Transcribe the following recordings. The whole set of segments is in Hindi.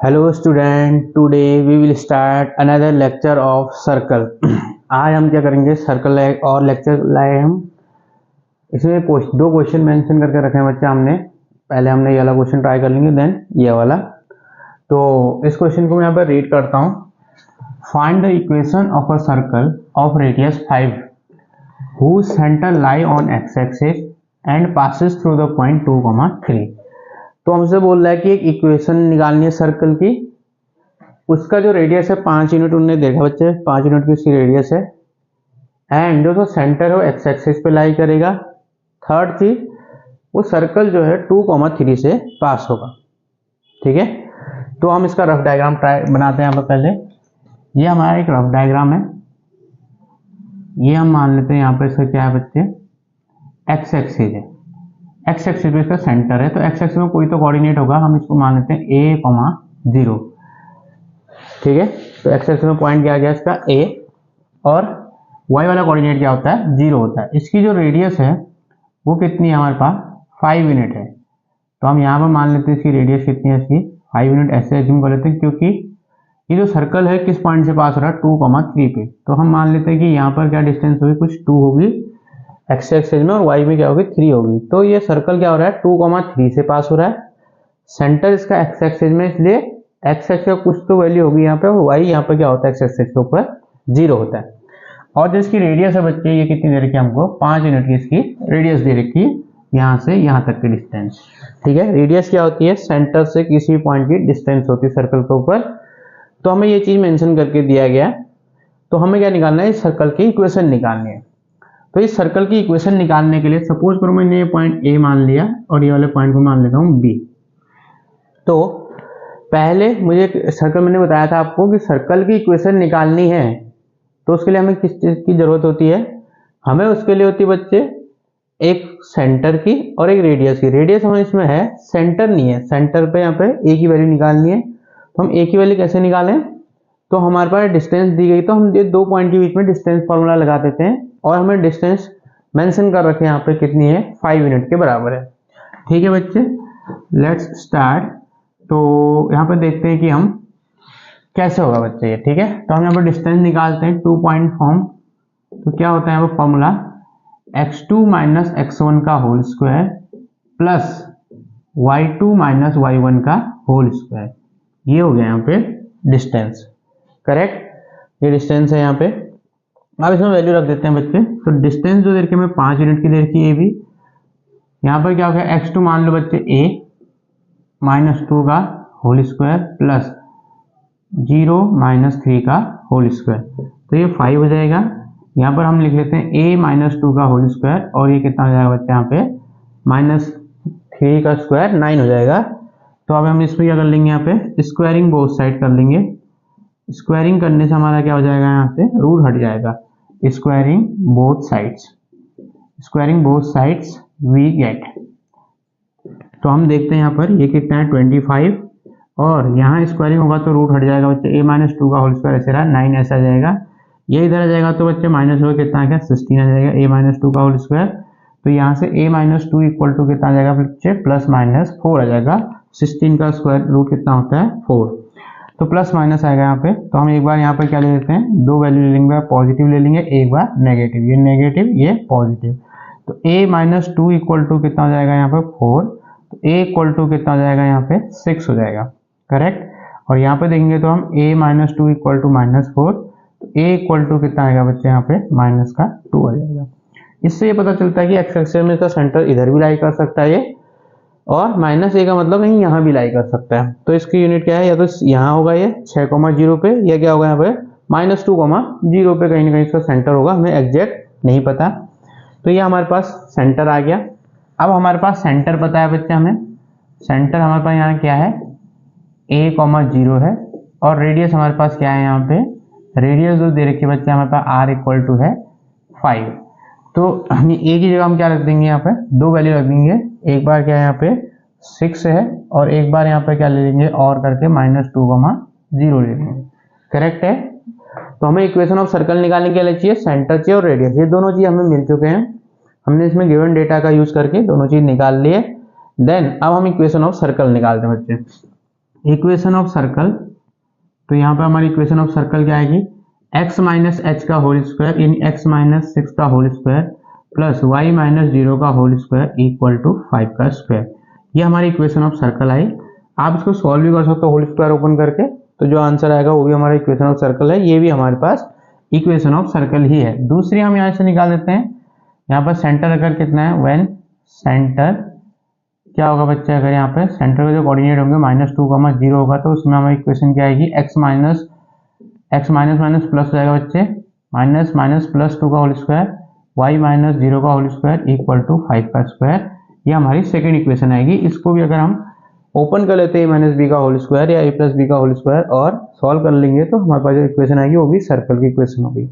Hello student, today we will start another lecture of circle. आज हम क्या करेंगे, सर्कल और लेक्चर लाए हम। इसमें दो क्वेश्चन मेंशन करके रखे हैं बच्चा हमने। पहले हमने ये वाला क्वेश्चन ट्राई कर लेंगे, देन ये वाला। तो इस क्वेश्चन को मैं यहाँ पर रीड करता हूँ। Find the equation of a circle of radius 5 whose center lie on x axis and passes through the point 2, 3। तो हमसे बोल रहा है कि एक इक्वेशन निकालनी है सर्कल की। उसका जो रेडियस है 5 यूनिट, उन्होंने देखा बच्चे 5 यूनिट की उसकी रेडियस है, एंड जो सेंटर है एक्स एक्सिस पे लाई करेगा। थर्ड चीज, वो सर्कल जो है 2, 3 से पास होगा। ठीक है, तो हम इसका रफ डायग्राम बनाते हैं यहाँ पर। पहले ये हमारा एक रफ डायग्राम है। ये हम मान लेते हैं यहाँ पर इसका क्या है बच्चे, एक्स एक्सिस है। एक्स एक्सिस पे इसका सेंटर है, तो एक्स एक्सिस में कोई तो कोऑर्डिनेट होगा, हम इसको मान लेते हैं a, 0। ठीक है, तो एक्स एक्सिस में पॉइंट क्या आ गया इसका a, और y वाला कोऑर्डिनेट क्या होता है, 0 होता है। इसकी जो रेडियस है वो कितनी है हमारे पास, 5 यूनिट है। तो हम यहाँ पर मान लेते हैं इसकी रेडियस कितनी है, इसकी 5 यूनिट ऐसे एज्यूम कर लेते हैं, क्योंकि ये जो सर्कल है किस पॉइंट से पास हो रहा है, 2, 3 पे। तो हम मान लेते हैं कि यहाँ पर क्या डिस्टेंस होगी, कुछ 2 होगी एक्स एक्सिस में, और वाई में क्या होगी, 3 होगी। तो ये सर्कल क्या हो रहा है, 2, 3 से पास हो रहा है। सेंटर इसका एक्स एक्सिस में, इसलिए एक्स एक्सिस का कुछ तो वैल्यू होगी यहाँ पे, और वाई यहाँ पर क्या होता है, एक्स एक्सिस के ऊपर 0 होता है। और जो इसकी रेडियस है बच्चे, ये कितनी दे रखी है हमको, 5 यूनिट की इसकी रेडियस दे रखी है, यहाँ से यहाँ तक की डिस्टेंस। ठीक है, रेडियस क्या होती है, सेंटर से किसी पॉइंट की डिस्टेंस होती है सर्कल के ऊपर। तो हमें ये चीज मेंशन करके दिया गया। तो हमें क्या निकालना है, इस सर्कल की इक्वेशन निकालनी है। तो इस सर्कल की इक्वेशन निकालने के लिए सपोज करो मैंने ये पॉइंट ए मान लिया और ये वाले पॉइंट को मान लेता हूँ बी। तो पहले मुझे सर्कल, मैंने बताया था आपको कि सर्कल की इक्वेशन निकालनी है, तो उसके लिए हमें किस चीज की जरूरत होती है, हमें उसके लिए होती है बच्चे एक सेंटर की और एक रेडियस की। रेडियस हमें इसमें है, सेंटर नहीं है। सेंटर पे यहाँ पे ए की वैल्यू निकालनी है। तो हम ए की वैल्यू कैसे निकालें, तो हमारे पास डिस्टेंस दी गई, तो हम ये दो पॉइंट के बीच में डिस्टेंस फॉर्मूला लगा देते हैं, और हमें डिस्टेंस मेंशन कर रखे हैं यहाँ पे कितनी है, 5 यूनिट के बराबर है। ठीक है बच्चे, लेट्स स्टार्ट। तो यहाँ पे देखते हैं कि हम कैसे होगा बच्चे ये। ठीक है, तो हम यहाँ पर डिस्टेंस निकालते हैं 2 पॉइंट फॉर्म। तो क्या होता है यहाँ पर फॉर्मूला, x2 माइनस x1 का whole square plus y2 minus y1 का होल स्क्वायर। ये हो गया यहाँ पे डिस्टेंस। करेक्ट, ये डिस्टेंस है यहाँ पे। अब इसमें वैल्यू रख देते हैं बच्चे। तो डिस्टेंस जो दे रखी है, 5 यूनिट की दे रखी है ए भी। यहाँ पर क्या हो गया, x2 मान लो बच्चे a माइनस 2 का होल स्क्वायर प्लस 0 माइनस 3 का होल स्क्वायर। तो ये 5 हो जाएगा। यहाँ पर हम लिख लेते हैं a माइनस 2 का होल स्क्वायर, और ये कितना हो जाएगा बच्चे, यहाँ पे माइनस 3 का स्क्वायर 9 हो जाएगा। तो अब हम इसमें क्या कर लेंगे, यहाँ पे स्क्वायरिंग बोथ साइड कर लेंगे। स्क्वायरिंग करने से हमारा क्या हो जाएगा, यहाँ से रूट हट जाएगा। Squaring both sides, squaring both sides we get. तो हम देखते हैं यहाँ पर ये कितना है, 25, और यहाँ स्क्वायरिंग होगा तो रूट हट जाएगा बच्चे। a माइनस 2 का होल स्क्वायर ऐसे रहा, 9 ऐसा आ जाएगा। ये इधर आ जाएगा तो बच्चे माइनस होगा, कितना आ गया, 16 आ जाएगा, a माइनस 2 का होल स्क्वायर। तो यहाँ से a माइनस 2 इक्वल टू कितना आ जाएगा बच्चे, प्लस माइनस 4 आ जाएगा। 16 का स्क्वायर रूट कितना होता है, 4। तो प्लस माइनस आएगा यहाँ पे। तो हम एक बार यहाँ पे क्या ले लेते हैं, दो वैल्यू ले लेंगे, पॉजिटिव ले लेंगे, एक बार नेगेटिव। ये नेगेटिव, ये पॉजिटिव। तो a माइनस 2 इक्वल टू कितना हो जाएगा यहाँ पे, 4। तो a इक्वल टू कितना हो जाएगा यहाँ पे, 6 हो जाएगा। करेक्ट, और यहाँ पे देखेंगे तो हम a minus 2 equal to minus 4। तो a इक्वल टू कितना आएगा बच्चे, यहाँ पे माइनस का 2 आ जाएगा। इससे ये पता चलता है कि एक्स एक्सिस में इसका सेंटर इधर भी लाई कर सकता है ये, और माइनस a का मतलब कहीं यहाँ भी लाई कर सकता है। तो इसकी यूनिट क्या है, या तो यहाँ होगा ये 6,0 पे, या क्या होगा यहाँ पे माइनस 2,0 पे, कहीं ना कहीं इसका सेंटर होगा, हमें एग्जैक्ट नहीं पता। तो ये हमारे पास सेंटर आ गया। अब हमारे पास सेंटर पता है बच्चे, हमें सेंटर हमारे पास यहाँ क्या है, a, 0 है, और रेडियस हमारे पास क्या है, यहाँ पे रेडियस जो दे रखी है बच्चे हमारे पास r इक्वल टू है 5। तो हम a की जगह हम क्या रख देंगे, यहाँ पे दो वैल्यू रख देंगे। एक बार क्या है यहाँ पे 6 है, और एक बार यहाँ पे क्या ले लेंगे, और करके माइनस 2,0 ले लेंगे। करेक्ट है। तो हमें इक्वेशन ऑफ सर्कल निकालने के लिए चाहिए सेंटर चाहिए और रेडियस, ये दोनों चीज हमें मिल चुके हैं। हमने इसमें गिवन डेटा का यूज करके दोनों चीज निकाल लिए। देन अब हम इक्वेशन ऑफ सर्कल निकालते हैं बच्चे। इक्वेशन ऑफ सर्कल, तो यहाँ पर हमारी इक्वेशन ऑफ सर्कल क्या आएगी, x माइनस एच का होल स्क्वायर यानी x माइनस 6 का whole square plus y minus 0 का होल स्क्वायर इक्वल टू 5 का स्क्वायर। ये हमारी इक्वेशन ऑफ सर्कल आई। आप इसको सॉल्व भी कर सकते हो होल स्क्वायर ओपन करके, तो जो आंसर आएगा वो भी हमारा इक्वेशन ऑफ सर्कल है। ये भी हमारे पास इक्वेशन ऑफ सर्कल ही है। दूसरी हम यहाँ से निकाल देते हैं, यहाँ पर सेंटर अगर कितना है, व्हेन सेंटर क्या होगा बच्चे, अगर यहाँ पे सेंटर के जो कोऑर्डिनेट होंगे -2, 0 होगा, तो उसमें हमारी इक्वेशन क्या आएगी, x माइनस माइनस प्लस हो जाएगा बच्चे, माइनस माइनस प्लस 2 का होल स्क्वायर y माइनस 0 का होल स्क्वायर इक्वल टू 5 का स्क्वायर। ये हमारी सेकेंड इक्वेशन आएगी। इसको भी अगर हम ओपन कर लेते हैं माइनस बी का होल स्क्वायर या a प्लस बी का होल स्क्वायर और सॉल्व कर लेंगे, तो हमारे पास जो इक्वेशन आएगी वो भी सर्कल की इक्वेशन होगी।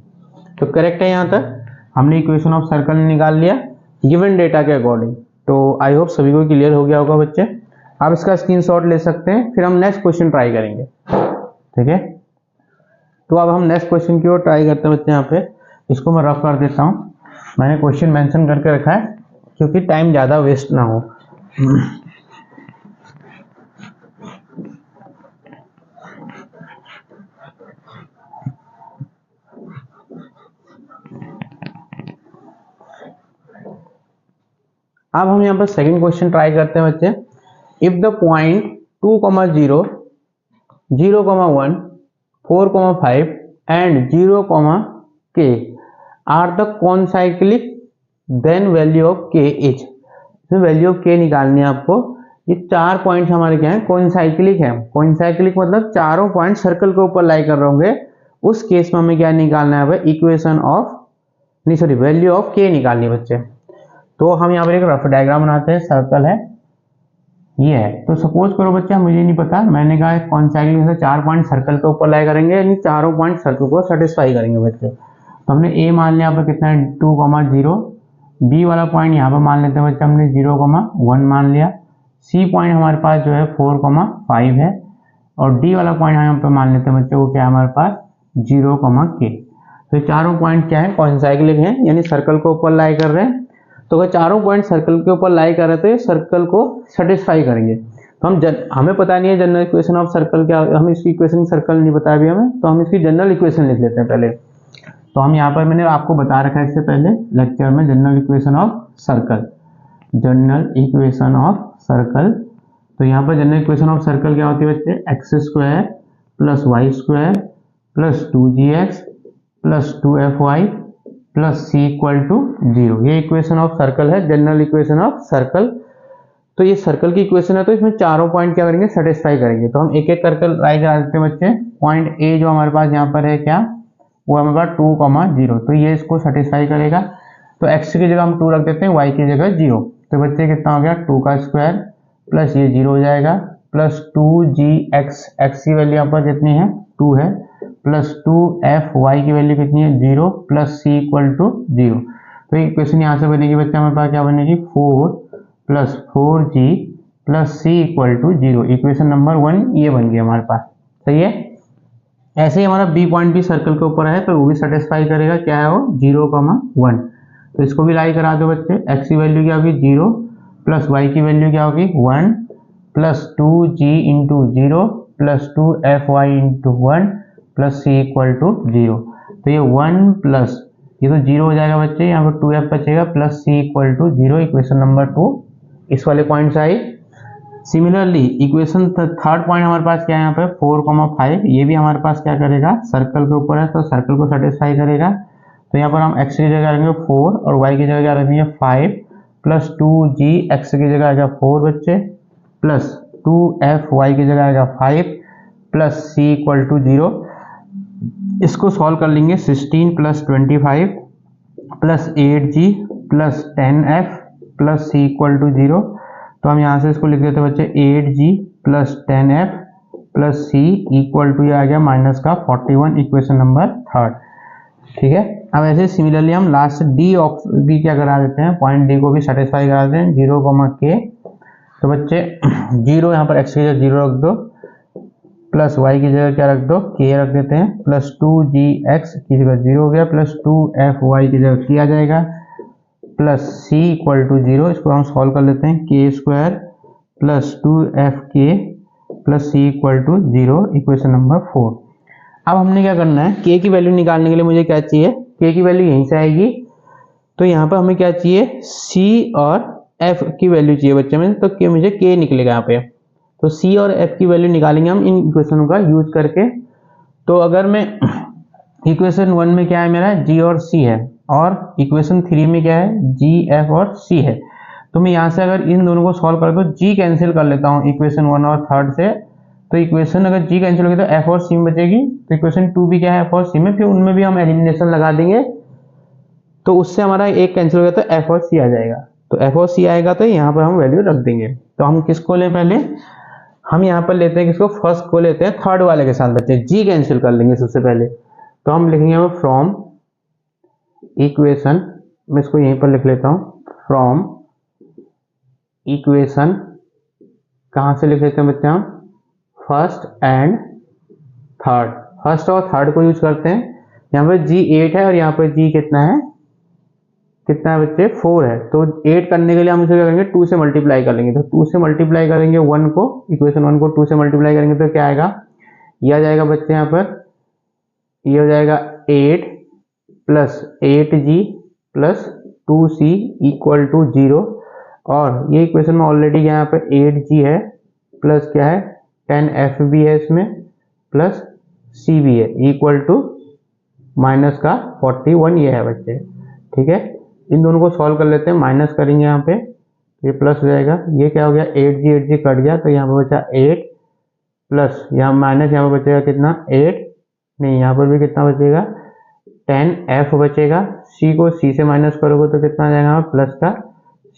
तो करेक्ट है, यहाँ तक हमने इक्वेशन ऑफ सर्कल निकाल लिया गिवन डेटा के अकॉर्डिंग। तो आई होप सभी को क्लियर हो गया होगा बच्चे। आप इसका स्क्रीनशॉट ले सकते हैं, फिर हम नेक्स्ट क्वेश्चन ट्राई करेंगे। ठीक है, तो अब हम नेक्स्ट क्वेश्चन की ओर ट्राई करते हैं बच्चे। यहाँ पे इसको मैं रफ कर देता हूँ, मैंने क्वेश्चन मेंशन करके रखा है क्योंकि टाइम ज़्यादा वेस्ट ना हो। अब हम यहाँ पर सेकंड क्वेश्चन ट्राई करते हैं बच्चे। If the point 2, 0, 0, 1, 4, 5 and 0, k are the concyclic, then value of k is, value of k निकालनी है आपको। ये 4 पॉइंट्स हमारे क्या है, कॉन्साइक्लिक है। कॉन्साइक्लिक मतलब चारों पॉइंट सर्कल के ऊपर लाई कर रहे होंगे। उस केस में हमें क्या निकालना है, equation of value of k निकालनी है बच्चे। तो हम यहाँ पर एक रफ डायग्राम बनाते हैं, सर्कल है ये है। तो सपोज करो बच्चा, मुझे नहीं पता, मैंने कहा कॉन्साइक्लिक से 4 पॉइंट सर्कल के ऊपर लाई करेंगे, यानी चारों पॉइंट सर्कल को सेटिस्फाई करेंगे बच्चे। तो हमने ए मान लिया यहाँ पर कितना है, 2, 0, बी वाला पॉइंट यहाँ पर मान लेते हैं बच्चे हमने 0, 1 मान लिया, सी पॉइंट हमारे पास जो है 4, 5 है, और डी वाला पॉइंट यहाँ पर मान लेते हैं बच्चे, वो क्या है हमारे पास 0, k। तो चारों पॉइंट क्या है, कॉन्साइक्लिक है, यानी सर्कल को ऊपर लाई कर रहे हैं। तो अगर चारों पॉइंट सर्कल के ऊपर लाई कर रहे थे, सर्कल को सेटिस्फाई करेंगे। तो हम हमें पता नहीं है जनरल इक्वेशन ऑफ सर्कल क्या, हम इसकी इक्वेशन सर्कल नहीं पता अभी हमें, तो हम इसकी जनरल इक्वेशन लिख लेते हैं पहले। तो हम यहाँ पर मैंने आपको बता रखा है इससे पहले लेक्चर में, general equation of circle, general equation of circle. तो यहाँ पर जनरल इक्वेशन ऑफ सर्कल क्या होती है बच्चे, x² plus y² plus 2gx plus 2fy plus c equal to 0। ये इक्वेशन ऑफ सर्कल है, जनरल इक्वेशन ऑफ सर्कल। तो ये सर्कल की इक्वेशन है, तो इसमें चारों पॉइंट क्या करेंगे, सेटिस्फाई करेंगे। तो हम एक एक करके ट्राई करा देते हैं बच्चे। पॉइंट ए जो हमारे पास यहाँ पर है क्या, वो हमारे पास 2, 0, तो ये इसको सेटिस्फाई करेगा। तो x की जगह हम 2 रख देते हैं, y की जगह 0। तो बच्चे कितना हो गया, 2 का स्क्वायर प्लस ये 0 हो जाएगा, प्लस 2gx, x की वैल्यू यहाँ पर कितनी है, 2 है, प्लस 2fy की वैल्यू कितनी है, 0, प्लस c इक्वल टू 0। तो ये इक्वेशन यहाँ से बनेगी बच्चा, हमारे पास क्या बनेगी, 4 plus 4g plus c equal to 0। Equation number 1 ये बन गया हमारे पास। सही है। ऐसे ही हमारा बी पॉइंट भी सर्कल के ऊपर है, तो वो भी सेटिस्फाई करेगा, क्या है वो 0, 1। तो इसको भी लाई करा दो बच्चे। x की वैल्यू क्या होगी, 0, प्लस y की वैल्यू क्या होगी, 1, plus 2g into 0 plus 2fy into 1 plus c equal to 0। तो ये 1 प्लस ये तो 0 हो जाएगा बच्चे, यहाँ पर 2f बचेगा plus c equal to 0। Equation number 2 इस वाले पॉइंट से आई। सिमिलरली इक्वेशन थर्ड पॉइंट हमारे पास क्या है, यहाँ पे 4, 5, ये भी हमारे पास क्या करेगा, सर्कल के ऊपर है, तो सर्कल को सेटिस्फाई करेगा। तो यहाँ पर हम x की जगह रखेंगे 4 और y की जगह क्या रखेंगे 5, प्लस 2g x की जगह आएगा 4 बच्चे, प्लस 2f y की जगह आएगा 5 प्लस c इक्वल टू 0। इसको सॉल्व कर लेंगे, 16 plus 25 plus 8g plus 10f plus c equal to 0। तो हम यहाँ से इसको लिख देते हैं बच्चे, 8g plus 10f plus c equal to ये आ गया माइनस का 41। Equation number 3। ठीक है। अब ऐसे सिमिलरली हम लास्ट डी भी क्या करा देते हैं, पॉइंट डी को भी सेटिस्फाई करा देते हैं, 0, k। तो बच्चे 0 यहाँ पर x की जगह 0 रख दो, प्लस y की जगह क्या रख दो, k रख देते हैं, प्लस 2gx की जगह 0 हो गया, प्लस 2fy की जगह k आ जाएगा, प्लस c इक्वल टू 0। इसको हम सॉल्व कर लेते हैं, k² plus 2fk plus c equal to 0, equation number 4। अब हमने क्या करना है, के की वैल्यू निकालने के लिए मुझे क्या चाहिए, के की वैल्यू यहीं से आएगी, तो यहाँ पर हमें क्या चाहिए, सी और एफ की वैल्यू चाहिए बच्चे में, तो मुझे के निकलेगा यहाँ पे। तो सी और एफ की वैल्यू निकालेंगे हम इन इक्वेशनों का यूज करके। तो अगर मैं इक्वेशन 1 में क्या है मेरा, जी और सी है, और इक्वेशन 3 में क्या है, जी एफ और सी है, तो मैं यहाँ से अगर इन दोनों को सॉल्व कर दो, जी कैंसिल कर लेता हूँ इक्वेशन 1 और 3 से, तो इक्वेशन अगर जी कैंसिल होगी तो एफ और सी में बचेगी, तो इक्वेशन 2 भी क्या है, एफ और सी में, फिर उनमें भी हम एलिमिनेशन लगा देंगे, तो उससे हमारा एक कैंसिल हो गया तो एफ और सी आ जाएगा। तो एफ और सी आएगा तो यहाँ पर हम वैल्यू रख देंगे। तो हम किसको लें, पहले हम यहाँ पर लेते हैं किसको, फर्स्ट को लेते हैं, थर्ड वाले के साथ बच्चे जी कैंसिल कर लेंगे सबसे पहले। तो हम लिखेंगे फ्रॉम इक्वेशन, मैं इसको यहीं पर लिख लेता हूँ, फ्रॉम इक्वेशन, कहाँ से लिख लेते हैं बच्चे हम, फर्स्ट एंड थर्ड, फर्स्ट और थर्ड को यूज करते हैं। यहाँ पर जी 8 है और यहाँ पर जी कितना है बच्चे, 4 है। तो 8 करने के लिए हम इसे क्या करेंगे, 2 से मल्टीप्लाई कर लेंगे। तो 2 से मल्टीप्लाई करेंगे 1 को, इक्वेशन 1 को 2 से मल्टीप्लाई करेंगे तो क्या आएगा, ये आ जाएगा बच्चे, यहाँ पर ये हो जाएगा 8 plus 8g plus 2c equal to 0, और ये इक्वेशन में ऑलरेडी यहाँ पर 8g है, प्लस क्या है 10f भी है इसमें, प्लस c भी है, इक्वल टू माइनस का 41 ये है बच्चे। ठीक है, इन दोनों को सॉल्व कर लेते हैं, माइनस करेंगे यहाँ पे, ये प्लस हो जाएगा, ये क्या हो गया 8g कट गया, तो यहाँ पर बचा 8 प्लस यहाँ माइनस, यहाँ पर बचेगा कितना 8, नहीं यहाँ पर भी कितना बचेगा 10f बचेगा, c को c से माइनस करोगे तो कितना आ जाएगा प्लस का,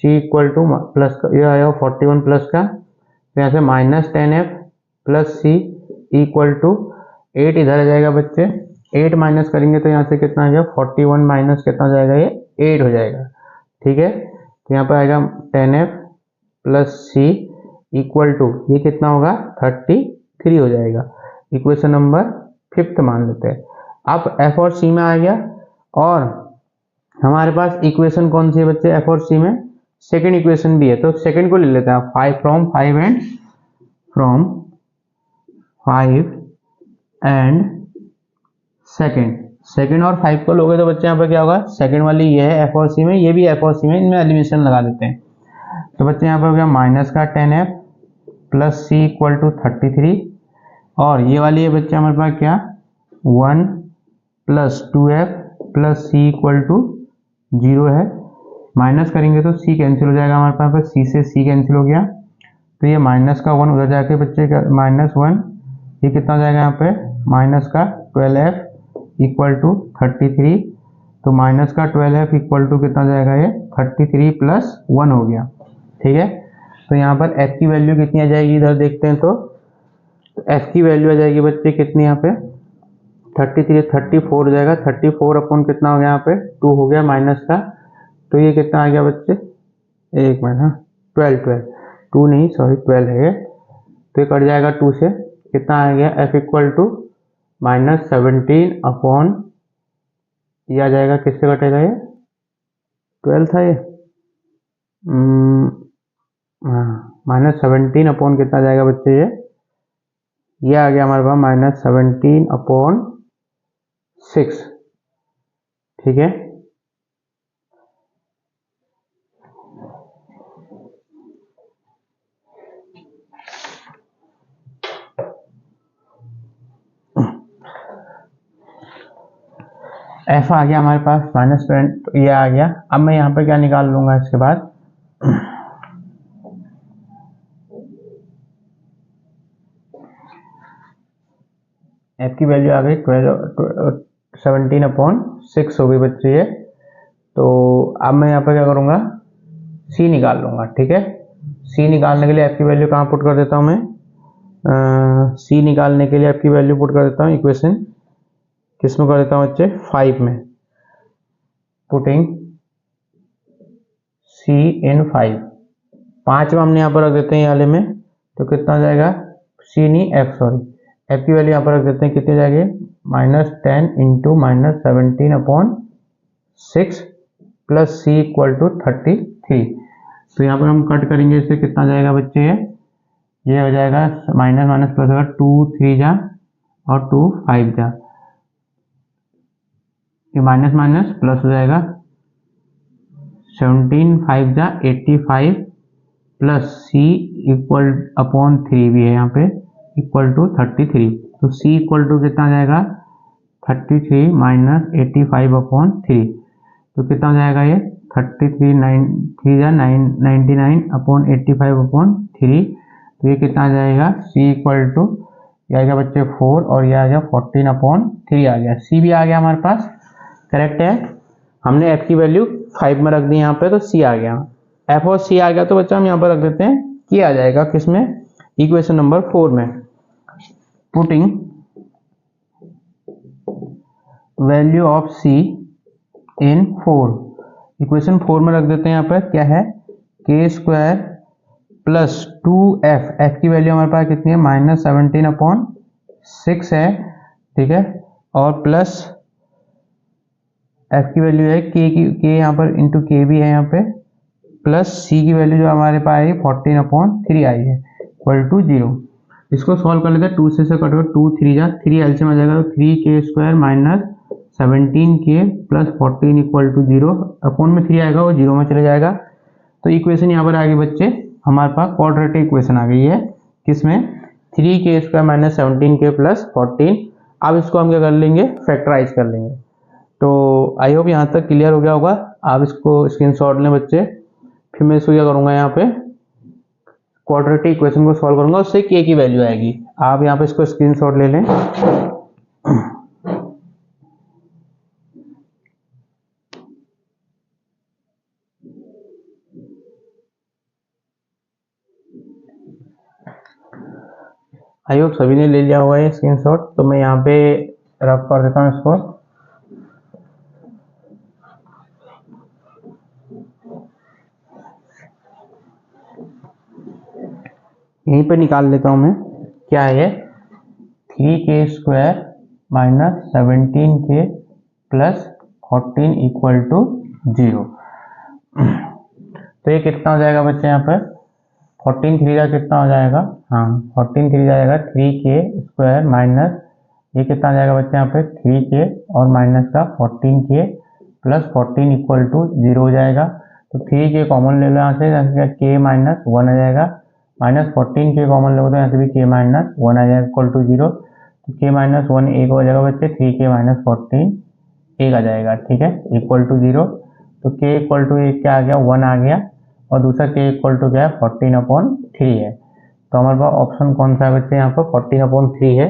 c इक्वल टू प्लस का, ये आएगा 41 प्लस का, तो यहाँ से minus 10f plus c equal to 8 इधर आ जाएगा बच्चे, 8 माइनस करेंगे तो यहाँ से कितना आ जाएगा 41 माइनस कितना हो जाएगा, ये 8 हो जाएगा। ठीक है, तो यहाँ पर आएगा 10f plus c equal to ये कितना होगा 33 हो जाएगा, इक्वेशन नंबर 5 मान लेते हैं। अब एफ और सी में आ गया, और हमारे पास इक्वेशन कौन सी है बच्चे, एफ और सी में सेकेंड इक्वेशन भी है, तो सेकेंड को ले लेते हैं, 5 एंड सेकेंड और 5 को लोगे तो बच्चे यहाँ पर क्या होगा, सेकेंड वाली ये है एफ और सी में, ये भी एफ और सी में, इनमें एलिमिनेशन लगा देते हैं। तो बच्चे यहाँ पर हो गया माइनस का 10f plus c equal to 33, और ये वाली है बच्चे हमारे पास क्या 1 plus 2f plus c equal to 0 है, माइनस करेंगे तो c कैंसिल हो जाएगा हमारे पास, c से c कैंसिल हो गया, तो ये माइनस का 1 उधर जाके बच्चे का -1, ये कितना हो जाएगा यहाँ पे माइनस का 12f इक्वल टू 33, तो माइनस का 12f इक्वल टू कितना जाएगा, ये 33 प्लस 1 हो गया। ठीक है, तो यहाँ पर f की वैल्यू कितनी आ जाएगी, इधर देखते हैं, तो f की वैल्यू आ जाएगी बच्चे कितनी, यहाँ पे 34 हो जाएगा, 34 अपॉन कितना हो गया यहाँ पे 2 हो गया माइनस का, तो ये कितना आ गया बच्चे, एक मिनट, हाँ 12 है, तो ये कट जाएगा 2 से, कितना आ गया f इक्वल टू -17 अपॉन, ये आ जाएगा किससे कटेगा, ये 12 था ये, -17 अपॉन कितना जाएगा बच्चे, ये आ गया हमारे पास -17 अपॉन 6। ठीक है, एफ आ गया हमारे पास -20, ये आ गया। अब मैं यहाँ पे क्या निकाल लूंगा इसके बाद, एफ की वैल्यू आ गई 17 अपॉन 6 हो गई बच्चे ये। तो अब मैं यहाँ पे क्या करूँगा, सी निकाल लूँगा। ठीक है, सी निकालने के लिए एफ की वैल्यू कहाँ पुट कर देता हूँ मैं, सी निकालने के लिए एफ की वैल्यू पुट कर देता हूँ इक्वेशन किस में कर देता हूँ बच्चे, 5 में, पुटिंग सी इन 5 में हमने यहाँ पर रख देते हैं ये वाले में, तो कितना हो जाएगा, सी नहीं एफ एफ की वैल्यू यहाँ पर रख देते हैं, कितनी जाएगी -10 into -17 upon 6 plus c equal to 33। तो यहाँ पर हम कट करेंगे, इससे कितना जाएगा बच्चे, ये ये हो जाएगा माइनस माइनस प्लस होगा, 2 3 जा और 2 5 जा, ये माइनस माइनस प्लस हो जाएगा, 17 5 जा 85 प्लस सी इक्वल अपॉन 3 भी है यहाँ पे इक्वल टू 33। तो सी इक्वल टू कितना आ जाएगा 33 माइनस 85 अपॉन 3, तो कितना हो जाएगा ये 33 9 3 जा 99 अपॉन 85 अपॉन 3, तो ये कितना आ जाएगा सी इक्वल टू, ये आ गया बच्चे 4 और ये आ गया 14 अपॉन 3 आ गया, सी भी आ गया हमारे पास, करेक्ट है। हमने एफ की वैल्यू 5 में रख दी यहाँ पे, तो सी आ गया, एफ और सी आ गया, तो बच्चा हम यहाँ पर रख देते हैं की आ जाएगा किसमें, इक्वेशन नंबर 4 में। Putting value of c in 4, equation 4 में रख देते हैं यहाँ पर, क्या है के स्क्वायर प्लस 2f, एफ की वैल्यू हमारे पास कितनी है -17 अपॉन 6 है, ठीक है, और प्लस एफ की वैल्यू है के यहाँ पर इंटू के भी है यहाँ पे, प्लस सी की वैल्यू जो हमारे पास आई 14 अपॉन 3 आई है इक्वल टू 0। इसको सॉल्व कर लेते हैं, 2 से कट कर 2 3 जा 3 एलसीएम आ जाएगा, तो 3 के स्क्वायर माइनस 17 के प्लस 14 इक्वल टू 0, अपॉन में 3 आएगा वो 0 में चले जाएगा, तो इक्वेशन यहाँ पर आ गई बच्चे हमारे पास क्वाड्रेटिक इक्वेशन आ गई है, किसमें 3 के स्क्वायर माइनस 17 के प्लस 14। अब इसको हम क्या कर लेंगे फैक्टराइज कर लेंगे। तो आई होप यहाँ तक क्लियर हो गया होगा, आप इसको स्क्रीनशॉट लें बच्चे, फिर मैं इसको क्या करूँगा यहाँ पे क्वाड्रेटिक इक्वेशन को सॉल्व करूँगा, उससे के की वैल्यू आएगी, आप यहाँ पे इसको स्क्रीनशॉट ले लें। आई होप सभी ने ले लिया हुआ है स्क्रीनशॉट, तो मैं यहाँ पे रफ कर देता हूँ इसको। यहीं पे निकाल लेता हूँ मैं, क्या है 3 के स्क्वायर माइनस 17 के प्लस 14 इक्वल टू 0, तो ये कितना हो जाएगा बच्चे यहाँ पर 14 3 का कितना हो जाएगा, हाँ 14 3 जाएगा 3 के स्क्वायर माइनस ये कितना आ जाएगा बच्चे यहाँ पे 3 के और माइनस का 14 के प्लस 14 इक्वल टू 0 हो जाएगा, तो 3 के कॉमन ले लो यहाँ से, के माइनस 1 आ जाएगा, माइनस 14 के कॉमन ले लो तो यहाँ से भी के माइनस 1 आ जाएगा इक्वल टू 0, तो के माइनस 1 1 हो जाएगा बच्चे, 3 के माइनस 14 1 आ जाएगा, ठीक है, इक्वल टू 0, तो के इक्वल टू एक क्या आ गया 1 आ गया, और दूसरा के इक्वल टू क्या है 14 अपॉन 3 है, तो हमारे पास ऑप्शन कौन सा है बच्चे यहाँ पर 14 अपॉन 3 है।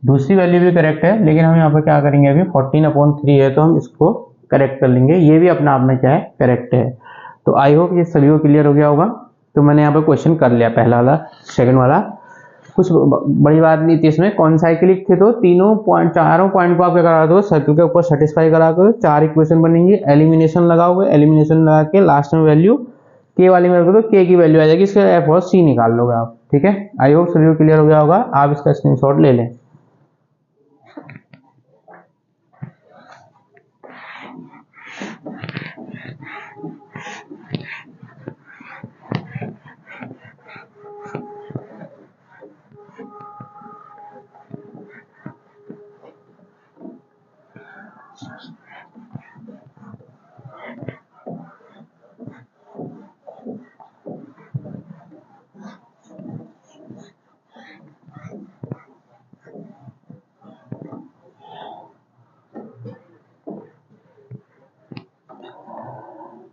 दूसरी वैल्यू भी करेक्ट है, लेकिन हम यहाँ पर क्या करेंगे अभी 14 अपॉन 3 है तो हम इसको करेक्ट कर लेंगे, ये भी अपना आप में क्या है करेक्ट है। तो आई होप ये सभी को क्लियर हो गया होगा। तो मैंने यहाँ पर क्वेश्चन कर लिया, पहला वाला सेकंड वाला, कुछ बड़ी बात नहीं थी इसमें, कौन साइक्लिक थे तो चारों पॉइंट को आप क्या करा दो सर्कल के ऊपर सेटिस्फाई करा दो, 4 इक्वेशन बनेंगी, एलिमिनेशन लगाओगे, एलिमिनेशन लगा के लास्ट में वैल्यू के वाली में रख दो, के की वैल्यू आ जाएगी, इसका एफ और सी निकाल लोगे आप, ठीक है। आई होप सभी को क्लियर हो गया होगा, आप इसका स्क्रीनशॉट ले लें।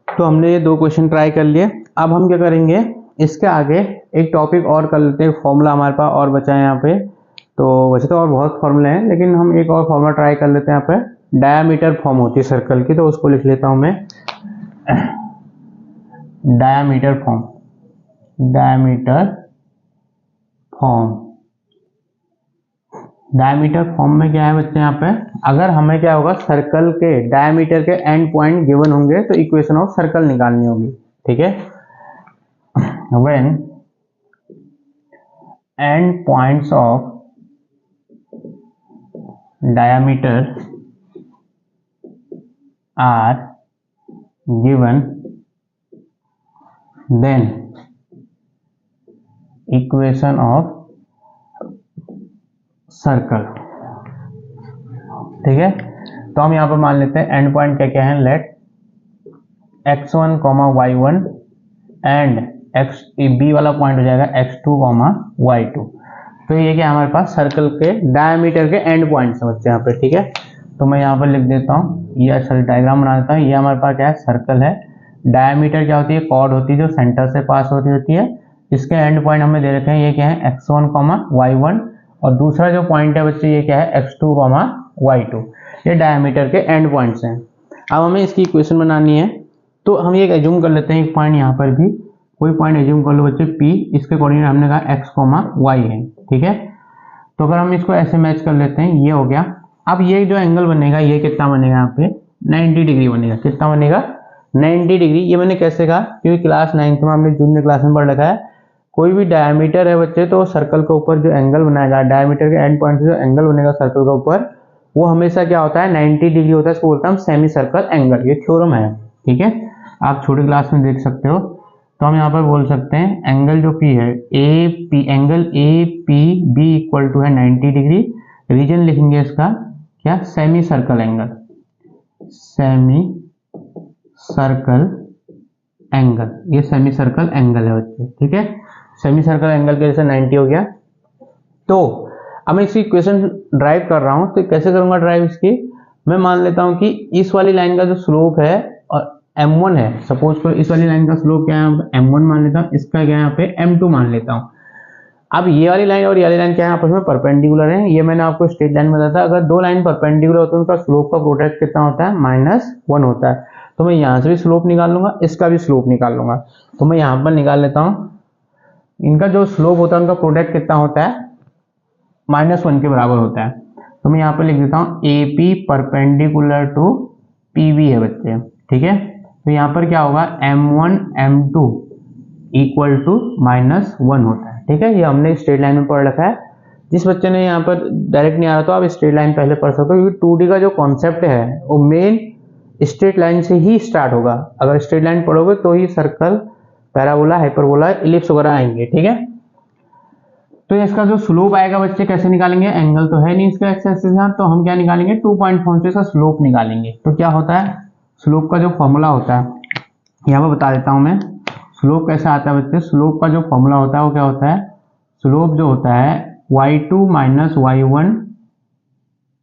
तो हमने ये 2 क्वेश्चन ट्राई कर लिए, अब हम क्या करेंगे इसके आगे एक टॉपिक और कर लेते हैं, फॉर्मूला हमारे पास और बचा है यहाँ पे, तो वैसे तो और बहुत फॉर्मूले हैं लेकिन हम एक और फॉर्मूला ट्राई कर लेते हैं। यहाँ पे डायामीटर फॉर्म होती है सर्कल की, तो उसको लिख लेता हूँ मैं, diameter form, diameter form, diameter form में क्या है बच्चे यहाँ पे, अगर हमें क्या होगा सर्कल के डायमीटर के एंड पॉइंट गिवन होंगे तो इक्वेशन ऑफ सर्कल निकालनी होगी, ठीक है। When end points of diameter are given then equation of circle. ठीक है, तो हम यहाँ पर मान लेते हैं एंड पॉइंट क्या क्या है, let x1, y1 and B वाला पॉइंट हो जाएगा x2, y2। तो ये क्या हमारे पास सर्कल के डायमीटर के एंड पॉइंट्स हैं बच्चे यहाँ पे। ठीक है, तो मैं यहाँ पर लिख देता हूँ, ये सॉरी डायग्राम बना देता हूँ। ये हमारे पास क्या है, सर्कल है। डायमीटर क्या होती है, कॉर्ड होती है जो सेंटर से पास होती है। इसके एंड पॉइंट हमें दे रखे हैं, ये क्या है x1, y1, और दूसरा जो पॉइंट है बच्चे ये क्या है x2, y2। ये डायमीटर के एंड पॉइंट्स हैं। अब हमें इसकी इक्वेशन बनानी है, तो हम ये एज्यूम कर लेते हैं एक पॉइंट यहाँ पर भी, कोई पॉइंट एज्यूम कर लो बच्चे P, इसके कोऑर्डिनेट हमने कहा x, y है। ठीक है, तो अगर हम इसको ऐसे मैच कर लेते हैं, ये हो गया। अब ये जो एंगल बनेगा ये कितना बनेगा, यहाँ पे 90 डिग्री बनेगा। कितना बनेगा, 90 डिग्री। ये मैंने कैसे कहा, क्योंकि क्लास 9th में हमने जूनियर क्लास में पढ़ रखा है, कोई भी डायमीटर है बच्चे तो सर्कल के ऊपर जो एंगल बनाएगा, डायमीटर के एंड पॉइंट से जो एंगल बनेगा सर्कल के ऊपर, वो हमेशा क्या होता है 90 डिग्री होता है। इसको बोलते हैं सेमी सर्कल एंगल। ये थ्योरम है। ठीक है, आप छोटी क्लास में देख सकते हो। तो हम यहाँ पर बोल सकते हैं एंगल जो P है, एंगल APB इक्वल टू है 90 डिग्री। रीजन लिखेंगे इसका क्या, semi circle angle, semi circle angle. ये सेमी सर्कल एंगल है बच्चे। ठीक है, सेमी सर्कल एंगल के जैसे 90 हो गया। तो अब मैं इसकी इक्वेशन ड्राइव कर रहा हूं, तो कैसे करूंगा ड्राइव इसकी, मैं मान लेता हूं कि इस वाली लाइन का जो स्लोप है और m1 है, सपोज करो इस वाली लाइन का स्लोप क्या है, m1 मान लेता हूं, इसका क्या है यहाँ पे m2 मान लेता हूं। अब ये वाली लाइन और ये वाली लाइन क्या है, आपस में परपेंडिकुलर है। ये मैंने आपको स्ट्रेट लाइन में बताया था, अगर दो लाइन परपेंडिकुलर होते हैं उनका स्लोप का प्रोडक्ट कितना होता है, -1 होता है। तो मैं यहाँ से भी स्लोप निकाल लूंगा, इसका भी स्लोप निकाल लूंगा। तो मैं यहाँ पर निकाल लेता हूँ, इनका जो स्लोप होता है उनका प्रोडक्ट कितना होता है, -1 के बराबर होता है। तो मैं यहाँ पर लिख देता हूँ AP परपेंडिकुलर टू PB है बच्चे। ठीक है, तो यहाँ पर क्या होगा, m1 m2 इक्वल टू -1 होता है। ठीक है, ये हमने स्ट्रेट लाइन में पढ़ रखा है। जिस बच्चे ने यहाँ पर डायरेक्ट नहीं आ रहा तो आप स्ट्रेट लाइन पहले पढ़ सकते हो, क्योंकि 2D का जो कॉन्सेप्ट है वो मेन स्ट्रेट लाइन से ही स्टार्ट होगा। अगर स्ट्रेट लाइन पढ़ोगे तो ही सर्कल, पैराबोला, हाइपरबोला, इलिप्स वगैरह आएंगे। ठीक है, तो इसका जो स्लोप आएगा बच्चे कैसे निकालेंगे, एंगल तो है नहीं इसका एक्स एक्सिस यहाँ, तो हम क्या निकालेंगे 2.5 से इसका स्लोप निकालेंगे। तो क्या होता है, स्लोप का जो फॉर्मूला होता है यहाँ पर बता देता हूँ मैं। स्लोप कैसे आता है बच्चे, स्लोप का जो फॉर्मूला होता है वो क्या होता है, स्लोप जो होता है y2 - y1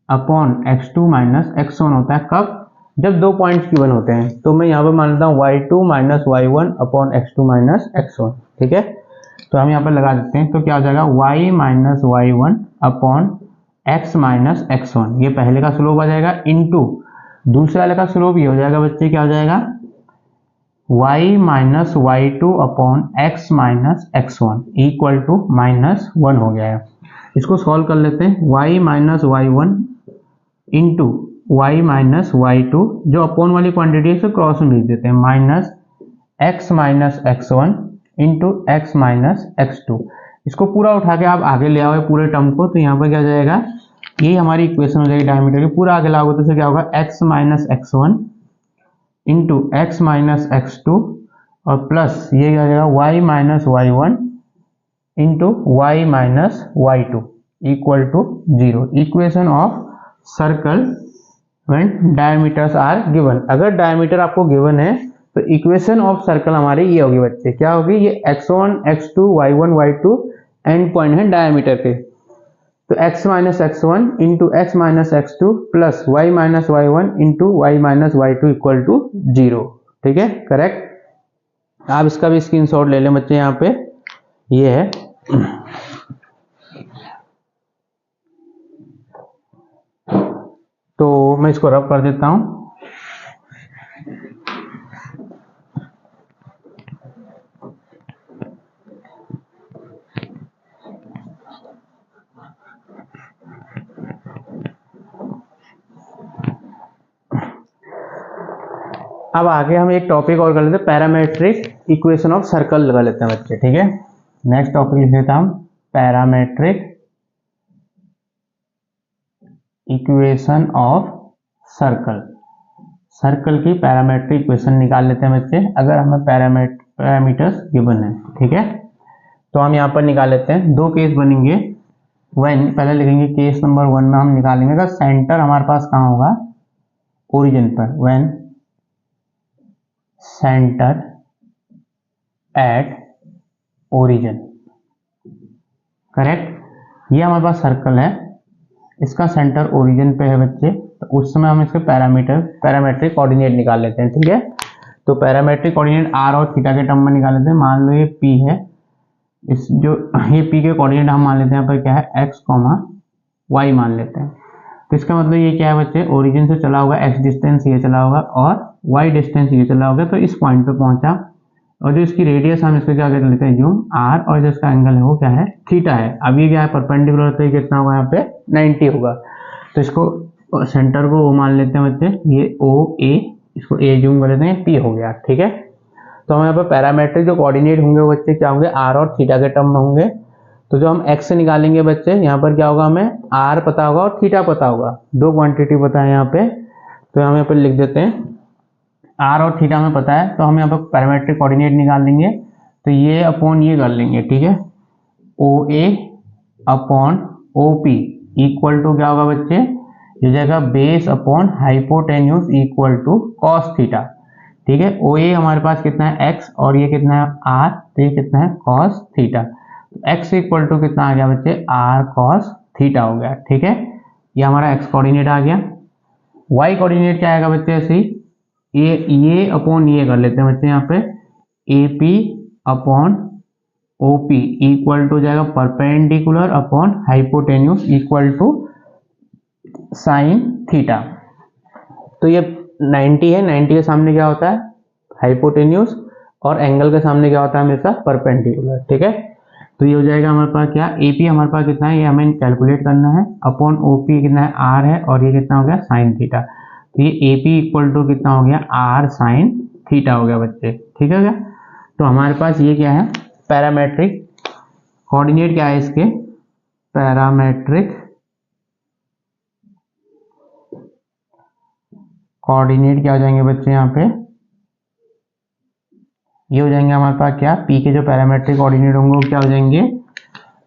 upon x2 - x1 होता है। कब, जब दो पॉइंट्स गिवन होते हैं। तो मैं यहाँ पर मान लेता हूँ y2 - y1 upon x2 - x1। ठीक है, तो हम यहाँ पर लगा देते हैं, तो क्या हो जाएगा y - y1 upon x - x1। ये पहले का स्लोप आ जाएगा, इनटू दूसरे वाले का स्लोप ये हो जाएगा बच्चे, क्या हो जाएगा y - y2 upon x - x1 equal to -1 हो गया है। इसको सॉल्व कर लेते हैं, y - y1 into y - y2, जो अपॉन वाली क्वांटिटी है इसे क्रॉस में लिख देते हैं, -x - x1 into x - x2। इसको पूरा उठा के आप आगे ले आओगे पूरे टर्म को, तो यहाँ पर क्या हो जाएगा, ये हमारी इक्वेशन हो जाएगी डायमीटर की। पूरा आगे लाओगे तो क्या होगा, x - x1 into x - x2 और प्लस ये क्या हो जाएगा y - y1 into y - y2 equal to 0। Equation of circle when diameters are given. अगर डायमीटर आपको गिवन है तो इक्वेशन ऑफ सर्कल हमारी ये होगी बच्चे, क्या होगी, ये x1 x2 y1 y2 and point है डायमीटर के। तो x - x1 into x - x2 plus y - y1 into y - y2 equal to 0। ठीक है, करेक्ट। आप इसका भी स्क्रीनशॉट ले लें बच्चे, यहाँ पे ये है। तो मैं इसको रब कर देता हूं। अब आगे हम एक टॉपिक और कर लेते हैं, पैरामेट्रिक इक्वेशन ऑफ सर्कल लगा लेते हैं बच्चे। ठीक है, नेक्स्ट टॉपिक लिख लेता हम parametric equation of circle. Circle की पैरामेट्रिक इक्वेशन निकाल लेते हैं बच्चे, अगर हमें पैरामीटर्स गिवन है। ठीक है, तो हम यहाँ पर निकाल लेते हैं, दो केस बनेंगे। व्हेन पहले लिखेंगे केस नंबर 1 में हम निकालेंगे अगर सेंटर हमारे पास कहाँ होगा, ओरिजिन पर। When centre at origin, correct. ये हमारे पास सर्कल है, इसका सेंटर ओरिजिन पे है बच्चे, तो उस समय हम इसके पैरामेट्रिक कोऑर्डिनेट निकाल लेते हैं, ठीक है। तो पैरामेट्रिक कोऑर्डिनेट आर और थीटा के टर्म में निकाल लेते हैं। मान लो ये पी है, इस जो ये पी के कोऑर्डिनेट हम मान लेते हैं यहाँ पर क्या है, एक्स वाई मान लेते हैं। तो इसका मतलब ये क्या है बच्चे, ओरिजिन से चला होगा एक्स डिस्टेंस ये चला होगा और वाई डिस्टेंस ये चला होगा, तो इस पॉइंट पे पहुंचा। और जो इसकी रेडियस हम इसको क्या कर लेते हैं, जूम आर, और जो इसका एंगल है वो क्या है, थीटा है। अब ये क्या है, परपेंडिकुलर, तो ये कितना होगा यहाँ पे 90 होगा। तो इसको सेंटर को ओ मान लेते हैं बच्चे, ये ओ ए, इसको ए जूम कर लेते हैं, पी हो गया, ठीक है। तो हम यहाँ पर पैरामेट्रिक जो कोऑर्डिनेट होंगे वो बच्चे क्या होंगे, आर और थीटा के टर्म में होंगे। तो जो हम एक्स से निकालेंगे बच्चे, यहाँ पर क्या होगा, हमें आर पता होगा और थीटा पता होगा, दो क्वांटिटी पता है यहाँ पे। तो हम यहाँ पर लिख देते हैं आर और थीटा हमें पता है, तो हम यहाँ पर पैरामेट्रिक कोऑर्डिनेट निकाल लेंगे। तो ये अपॉन ये कर लेंगे, ठीक है, O A upon O P equal to क्या होगा बच्चे, ये जाएगा base upon hypotenuse equal to cos theta, ठीक है। ओ ए हमारे पास कितना है, एक्स, और ये कितना है, आर, तो ये कितना है, कॉस थीटा। तो एक्स इक्वल टू कितना आ गया बच्चे, आर कॉस थीटा हो गया, ठीक है। ये हमारा एक्स कोऑर्डिनेट आ गया। वाई कोऑर्डिनेट क्या आएगा बच्चे, ऐसे ही ये अपॉन ये कर लेते हैं बच्चे, यहाँ पे A P upon O P equal to जाएगा perpendicular upon hypotenuse equal to sine theta. तो ये 90 है, 90 के सामने क्या होता है, हाइपोटेन्यूज, और एंगल के सामने क्या होता है, हमेशा परपेंडिकुलर, ठीक है। तो ये हो जाएगा हमारे पास क्या, ए पी हमारे पास कितना है, ये हमें कैलकुलेट करना है, अपॉन ओ पी कितना है, आर है, और ये कितना हो गया, साइन थीटा। तो ये ए पी इक्वल टू कितना हो गया, आर साइन थीटा हो गया बच्चे, ठीक है क्या। तो हमारे पास ये क्या है, पैरामेट्रिक कोऑर्डिनेट क्या है इसके, पैरामेट्रिक कोऑर्डिनेट क्या हो जाएंगे बच्चे, यहाँ पे ये हो जाएंगे हमारे पास क्या, पी के जो पैरामेट्रिक कोऑर्डिनेट होंगे वो क्या हो जाएंगे,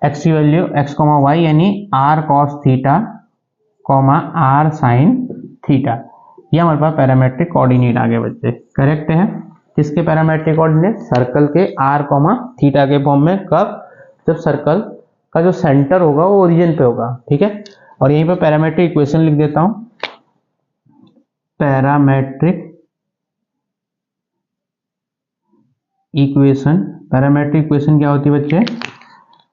एक्स की वैल्यू एक्स वाई यानी r cos theta r sine theta, ये हमारे पास पैरामेट्रिक कोऑर्डिनेट आ गए बच्चे, करेक्ट है। किसके पैरामेट्रिक कोऑर्डिनेट, सर्कल के आर थीटा के फॉर्म में, कब, जब सर्कल का जो सेंटर होगा वो ओरिजिन पे होगा, ठीक है। और यहीं पर पैरामेट्रिक इक्वेशन लिख देता हूं, पैरामेट्रिक इक्वेशन क्या होती है बच्चे,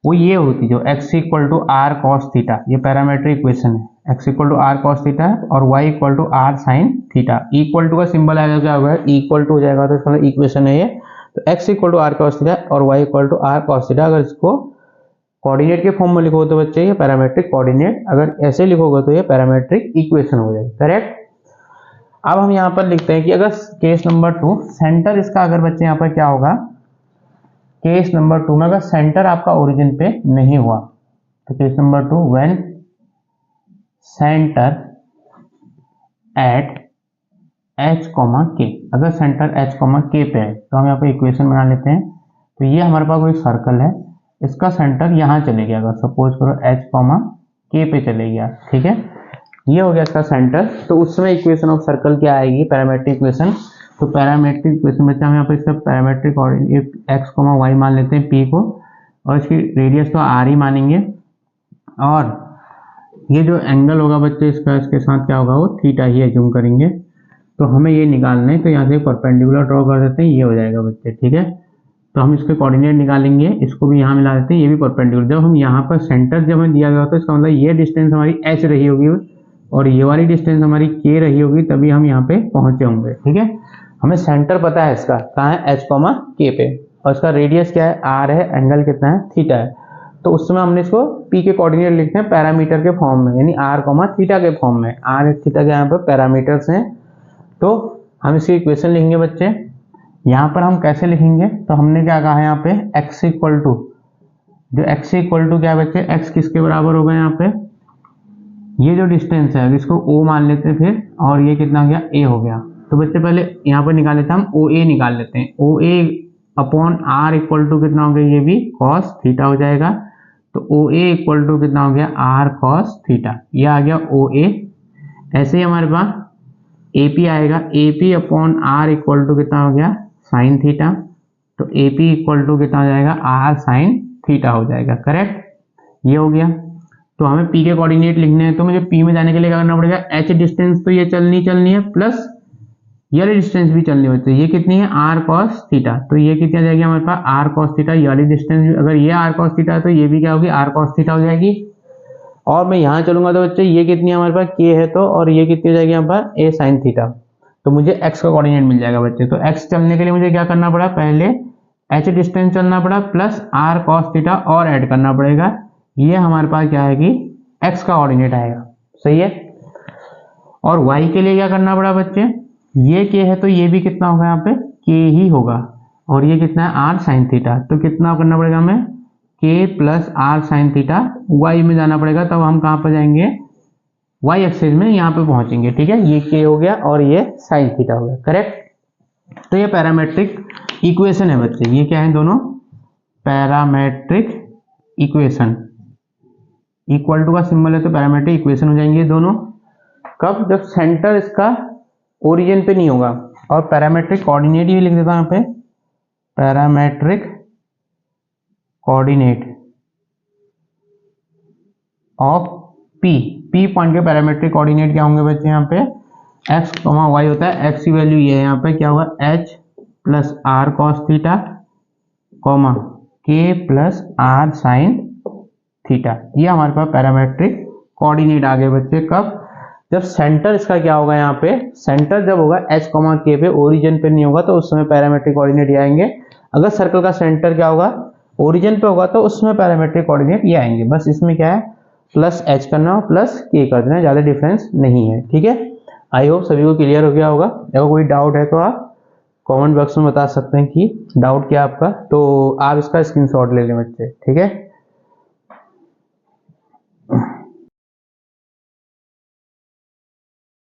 वो ये होती जो x equal to r cos theta, ये पैरामेट्रिक इक्वेशन है, x equal to r cos theta और y equal to r sine theta. Equal to का सिंबल आएगा, क्या होगा, इक्वल टू हो जाएगा, तो इसका इक्वेशन है ये। तो x equal to r cos theta और y equal to r cos theta, अगर इसको कोऑर्डिनेट के फॉर्म में लिखो तो बच्चे ये पैरामेट्रिक कोऑर्डिनेट, अगर ऐसे लिखोगे तो ये पैरामेट्रिक इक्वेशन हो जाएगी, करेक्ट। अब हम यहाँ पर लिखते हैं कि अगर केस नंबर 2 सेंटर इसका, अगर बच्चे यहाँ पर क्या होगा, केस नंबर 2 में अगर सेंटर आपका ओरिजिन पे नहीं हुआ, तो case number 2 when centre at h, k, अगर सेंटर h, k पे है, तो हम यहाँ पे इक्वेशन बना लेते हैं। तो ये हमारे पास कोई सर्कल है, इसका सेंटर यहाँ चले गया, अगर सपोज करो h, k पे चले गया, ठीक है, ये हो गया इसका सेंटर। तो उस समय इक्वेशन ऑफ सर्कल क्या आएगी, पैरामेट्रिक इक्वेशन। तो पैरामेट्रिक इक्वेशन में हम यहाँ पर इसका पैरामेट्रिक कोऑर्डिनेट x, y मान लेते हैं p को, और इसकी रेडियस तो r ही मानेंगे, और ये जो एंगल होगा बच्चे इसका, इसके साथ क्या होगा, वो थीटा ही एज्यूम करेंगे। तो हमें ये निकालना है, तो यहाँ से परपेंडिकुलर ड्रॉ कर देते हैं, ये हो जाएगा बच्चे, ठीक है। तो हम इसके कोऑर्डिनेट निकालेंगे, इसको भी यहाँ मिला देते हैं, ये भी परपेंडिकुलर। जब हम यहाँ पर सेंटर जब हमें दिया गया होता है, इसका मतलब ये डिस्टेंस हमारी h रही होगी और ये वाली डिस्टेंस हमारी k रही होगी, तभी हम यहाँ पे पहुंचे होंगे, ठीक है। हमें सेंटर पता है इसका, कहाँ है, h, k पे, और इसका रेडियस क्या है, r है, एंगल कितना है, थीटा है। तो उस समय हमने इसको p के कोऑर्डिनेट लिखते हैं पैरामीटर के फॉर्म में, यानी r, थीटा के फॉर्म में, r, थीटा के यहाँ पर पैरामीटर्स हैं। तो हम इसकी इक्वेशन लिखेंगे बच्चे, यहाँ पर हम कैसे लिखेंगे, तो हमने क्या कहा है यहाँ पे, x इक्वल टू, जो x इक्वल टू क्या है बच्चे, x किसके बराबर होगा, यहाँ पे ये जो डिस्टेंस है इसको o मान लेते हैं फिर, और ये कितना हो गया, a हो गया। तो बच्चे पहले यहाँ पर निकाल लेते हैं हम OA निकाल लेते हैं, OA upon r equal to कितना हो गया, ये भी कॉस थीटा हो जाएगा। तो ओ ए इक्वल टू कितना हो गया, आर कॉस थीटा, ये आ गया ओ ए। ऐसे ही हमारे पास ए पी आएगा, A P upon r equal to कितना हो गया, साइन थीटा। तो ए पी इक्वल टू कितना हो जाएगा, आर साइन थीटा हो जाएगा। करेक्ट, ये हो गया। तो हमें पी के कोऑर्डिनेट लिखने हैं, तो मुझे पी में जाने के लिए क्या करना पड़ेगा, एच डिस्टेंस तो ये चलनी है, प्लस ये वाली डिस्टेंस भी चलनी होती है। ये कितनी है, आर कॉस थीटा। तो ये कितनी आ जाएगी हमारे पास, आर कॉस थीटा। ये वाली डिस्टेंस भी, अगर ये आर कॉस थीटा है तो ये भी क्या होगी, आर कॉस थीटा हो जाएगी। और मैं यहाँ चलूंगा तो बच्चे ये कितनी हमारे पास के है, तो और ये कितनी हो जाएगी यहाँ पर, ए साइन थीटा। तो मुझे एक्स का कोऑर्डिनेट मिल जाएगा बच्चे। तो एक्स चलने के लिए मुझे क्या करना पड़ा, पहले एच डिस्टेंस चलना पड़ा, प्लस आर कॉस थीटा और ऐड करना पड़ेगा। ये हमारे पास क्या है कि एक्स का कोऑर्डिनेट आएगा। सही है। और वाई के लिए क्या करना पड़ा बच्चे, ये के है तो ये भी कितना होगा यहाँ पे, के ही होगा। और ये कितना है, आर साइन थीटा। तो कितना करना पड़ेगा हमें, k plus r sine theta. Y में जाना पड़ेगा, तब हम कहाँ पर जाएंगे, वाई एक्सिस में यहाँ पे पहुंचेंगे। ठीक है, ये के हो गया और ये साइन थीटा हो गया। करेक्ट। तो ये पैरामेट्रिक इक्वेशन है बच्चे। ये क्या है, दोनों पैरामेट्रिक इक्वेशन। इक्वल टू का सिंबल है तो पैरामेट्रिक इक्वेशन हो जाएंगे दोनों। कब, जब सेंटर इसका ओरिजिन पे नहीं होगा। और पैरामेट्रिक कोऑर्डिनेट भी लिख देता हूं यहाँ पे, parametric coordinate of P. P point के पैरामेट्रिक कोऑर्डिनेट क्या होंगे बच्चे, यहाँ पे एक्स कॉमा वाई होता है। एक्स की वैल्यू ये है, यहाँ पे क्या होगा, h plus r cos theta comma k plus r sine theta. ये हमारे पास पैरामेट्रिक कोऑर्डिनेट आ गए बच्चे। कब, जब सेंटर इसका क्या होगा, यहाँ पे सेंटर जब होगा एच कॉमा के पे, ओरिजिन पे नहीं होगा, तो उस समय पैरामेट्रिक कोऑर्डिनेट ये आएंगे। अगर सर्कल का सेंटर क्या होगा, ओरिजिन पे होगा, तो उसमें पैरामेट्रिक कोऑर्डिनेट ये आएंगे। बस इसमें क्या है, प्लस एच करना प्लस के कर देना, ज्यादा डिफरेंस नहीं है। ठीक है, आई होप सभी को क्लियर हो गया होगा। अगर कोई डाउट है तो आप कमेंट बॉक्स में बता सकते हैं कि डाउट क्या आपका, तो आप इसका स्क्रीनशॉट ले लें बच्चे। ठीक है।